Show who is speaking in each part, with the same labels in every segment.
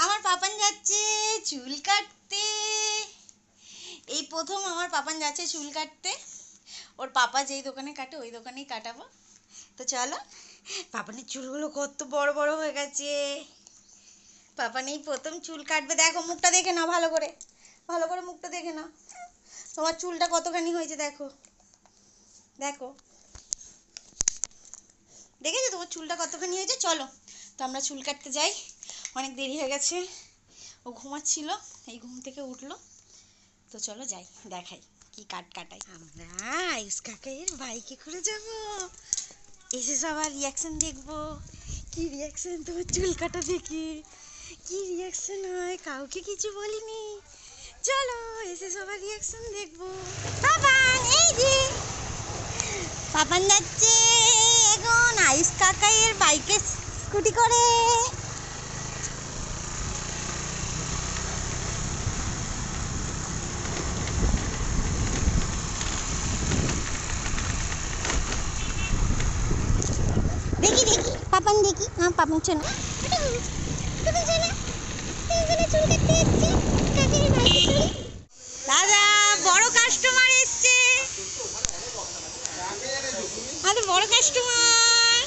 Speaker 1: আমার পাপান যাচ্ছে চুল কাটতে। এই প্রথম আমার পাপান যাচ্ছে চুল কাটতে। ওর পাপা যেই দোকানে কাটে ওই দোকানেই কাটাবো। তো চলো, পাপানের চুলগুলো কত বড় বড় হয়ে গেছে। পাপান এই প্রথম চুল কাটবে। দেখো মুখটা দেখে নাও, ভালো করে ভালো করে মুখটা দেখে নাও। তোমার চুলটা কতখানি হয়েছে দেখো, দেখো দেখেছো তোমার চুলটা কতখানি হয়েছে। চলো তো আমরা চুল কাটতে যাই, অনেক দেরি হয়ে গেছে। ও ঘুমাচ্ছিল, এই ঘুম থেকে উঠলো। তো চলো যাই, দেখাই কি কাটাই। আমরা আয়ুষ কাকাইয়ের বাইকে করে যাব, এসে সবার রিয়াকশন দেখবো। কি রিয়াকশন তোমার চুল কাটা দেখি, কি রিয়াকশন হয়। কাউকে কিছু বলিনি, চলো এসে সবার রিয়াকশন দেখবো। পাপান এই যে পাপান যাচ্ছে এখন আয়ুষ কাকাইয়ের বাইকে স্কুটি করে। দেখি দেখি পাপান দেখি, হ্যাঁ পাপান চলো দাদা, বড় কাস্টমার এসছে। আরে বড় কাস্টমার,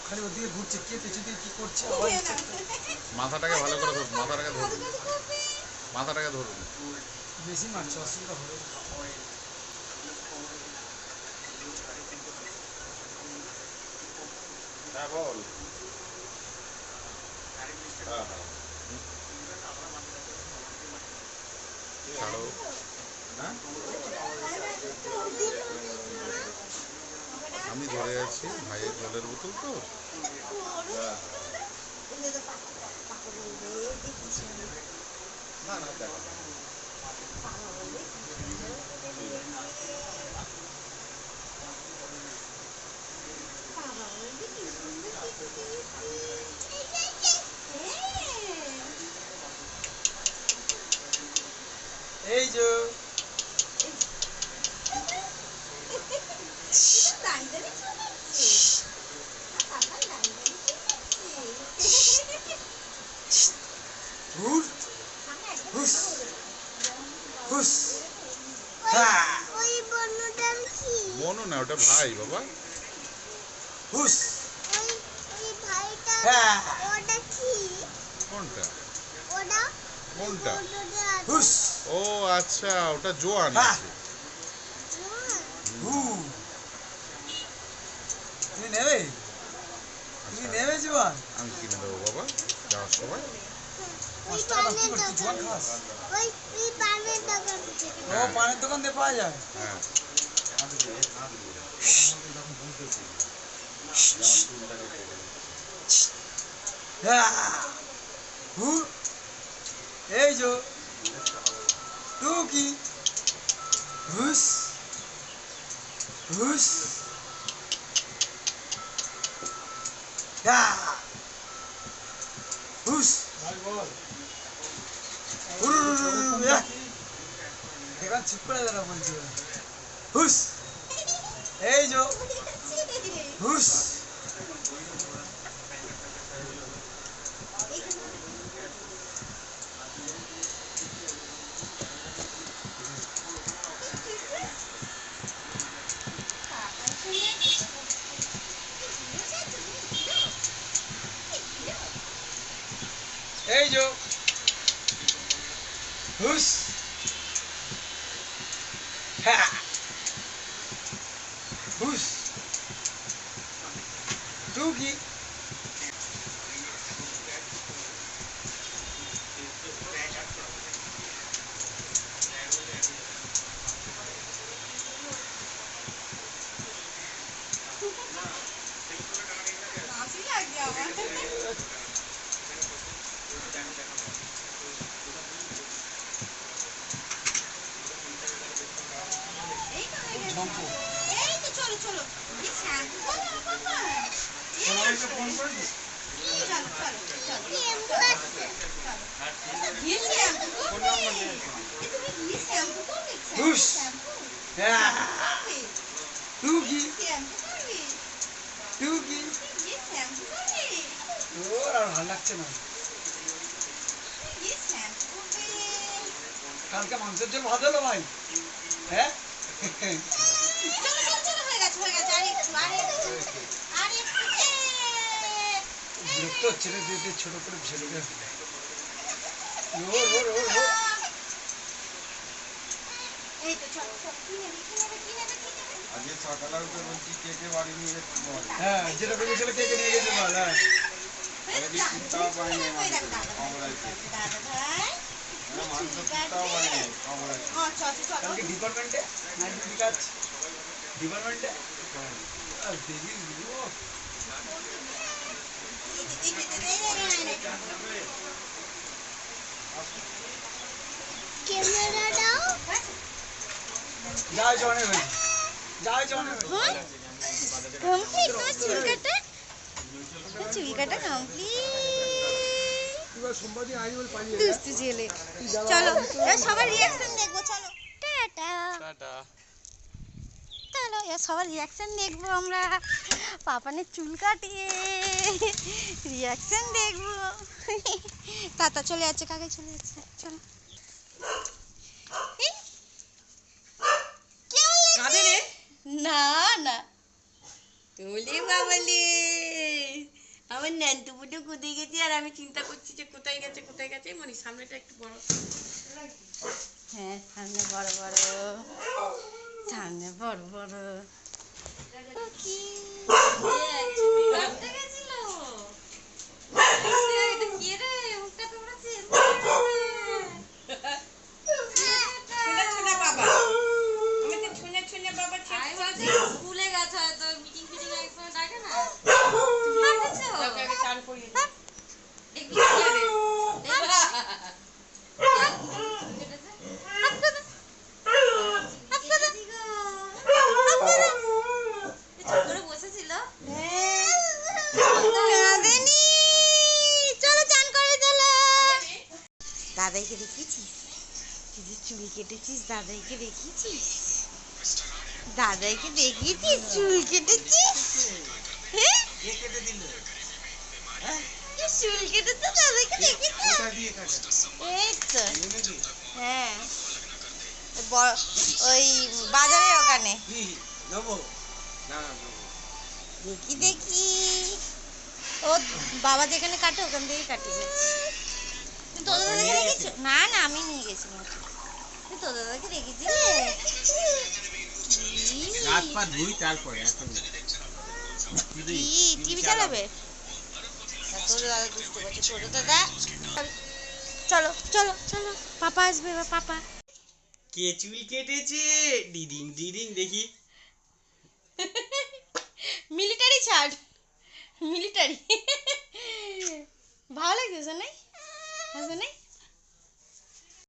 Speaker 2: খালি ওদিকে ঘুরছে, কে পেছন দিয়ে কি করছে।
Speaker 3: মাথাটাকে ভালো করে ধরুন, মাথাটাকে ধরুন, মাথাটাকে ধরুন।
Speaker 2: বেশি মারছে, অসুবিধা হবে।
Speaker 3: হ্যাঁ বল। ছাড়ো। হ্যাঁ আমি ধরে আছি, ভাইয়ের জলের বোতল তো। না না দেখো
Speaker 2: এই যে হুস হুস হুস।
Speaker 3: মনু না, ওটা ভাই বাবা।
Speaker 2: হুস
Speaker 3: কোনটা কোনটা?
Speaker 2: হুস।
Speaker 3: ও আচ্ছা, ওটা জোয়ান আছে।
Speaker 2: তুমি নেবে, তুমি নেবে জোয়ান?
Speaker 3: আমি কিনে দেবো বাবা যাওয়ার সময়।
Speaker 2: 5 টাকা দাম, কি করছিস জোয়ান খাস? ও পানের দোকান দিয়ে পাওয়া যায়।
Speaker 3: হ্যাঁ
Speaker 2: হু এই যে টুকি হুস হুস হুস। এবার চুপ করে দাঁড়া বলছি। হুস এই যে হুস। এই যে হুস হ্যাঁ হুস টুকি।
Speaker 1: এই তো চলো চলো,
Speaker 2: ফোন করেছি
Speaker 1: চলো চলো চলো গিয়ে শ্যাম্পু করবে? তুমি গিয়ে শ্যাম্পু করবে?
Speaker 2: হুস।
Speaker 1: শ্যাম্পু
Speaker 2: হ্যাঁ
Speaker 1: করবে?
Speaker 2: তুই কি
Speaker 1: শ্যাম্পু করবে?
Speaker 2: তুই কি
Speaker 1: গিয়ে শ্যাম্পু করবে?
Speaker 2: ওর আর ভালো লাগছে না
Speaker 1: গিয়ে শ্যাম্পু করবে?
Speaker 2: কালকে মাংসের জন্য ভাত হলো ভাই হ্যাঁ
Speaker 1: চলো চলো চলো হয়ে গেছে আর একটু
Speaker 2: বিরক্ত হচ্ছে রে দিদি ছোট করে ছেলেকে ওর ওর ওর ওর
Speaker 1: এই তো চলো চলো কি নেবে
Speaker 3: আজকে সকালে উঠে বলছি কেকে বাড়ি নিয়ে যাচ্ছি বল।
Speaker 2: হ্যাঁ যেটা ভেবেছিল কে নিয়ে গেছে বল হ্যাঁ
Speaker 3: আমি চিন্তাও পাইনি
Speaker 1: দাদা ভাই
Speaker 3: মাংস চিন্তাও পাইনি কমলাইছে।
Speaker 1: চলো
Speaker 2: কালকে ডিপার্টমেন্টে নাইট ডিউটি কাজ ডিপার্টমেন্টে আর দেখি ও
Speaker 1: ক্যামেরাটাও
Speaker 2: যাই জনে ভাই যাই জনে ভাই
Speaker 1: কমপ্লিট না চুল কাটা কমপ্লিট
Speaker 2: এবার সম্পাদি আই বল পালিয়ে
Speaker 1: দুষ্টু ছেলে চলো এবার সবার রিঅ্যাকশন দেখবো চলো টাটা
Speaker 3: টাটা।
Speaker 1: চলো এবার সবার রিঅ্যাকশন দেখবো আমরা পাপানের চুল কাটিয়ে রিঅ্যাকশন দেখবো তাতা চলে যাচ্ছে কাকে চলে যাচ্ছে চলো এই, কেমন লাগছে?
Speaker 4: কাঁদে রে?
Speaker 1: না না
Speaker 4: ওলে বাবালে আমার ন্যান্টু বুটু কোথায় গেছে আর আমি চিন্তা করছি যে কোথায় গেছে মানে সামনেটা একটু বড়
Speaker 1: হ্যাঁ সামনে বড় বড় সামনে বড় বড় কি
Speaker 4: কাঁদতে গেছিল এটা কি রে মুখটা তোমরাছে ছোনা বাবা আমাদের ছোনা বাবা স্কুলে গেছে হয়তো মিটিং ফিটিং একদম ডাকে না তোকে আগে চান করিয়ে দে দেখবি কি হবে বসেছিল
Speaker 1: কাঁদেনি চলো চান করে চলো দাদাইকে দেখিয়েছিস তুই যে চুল কেটেছিস দাদাইকে দেখিয়েছিস চুল কেটেছিস হ্যাঁ কি চুল কেটেছে দাদাইকে দেখিয়েছিস এই তো হ্যাঁ ওই বাজারের ওখানে দেখি ও বাবা যেখানে কাটে ওখান থেকেই কাটিয়ে তুই তোদের দাদাকে দেখেছিস না না আমি নিয়ে গেছিলাম তুই তোদের দাদাকে দেখেছিস
Speaker 3: হাত পা ধুই তারপরে এখন
Speaker 1: টিভি চালাবে তোদের দাদা দুষ্ট করছে তোদের দাদা চলো চলো চলো পাপা আসবে এবার পাপা
Speaker 4: কে চুল কেটেছে ডিডিং ডিডিং দেখি
Speaker 1: মিলিটারি ছাড় মিলিটারি ভালো লাগছে শোনাই হ্যাঁ শোনাই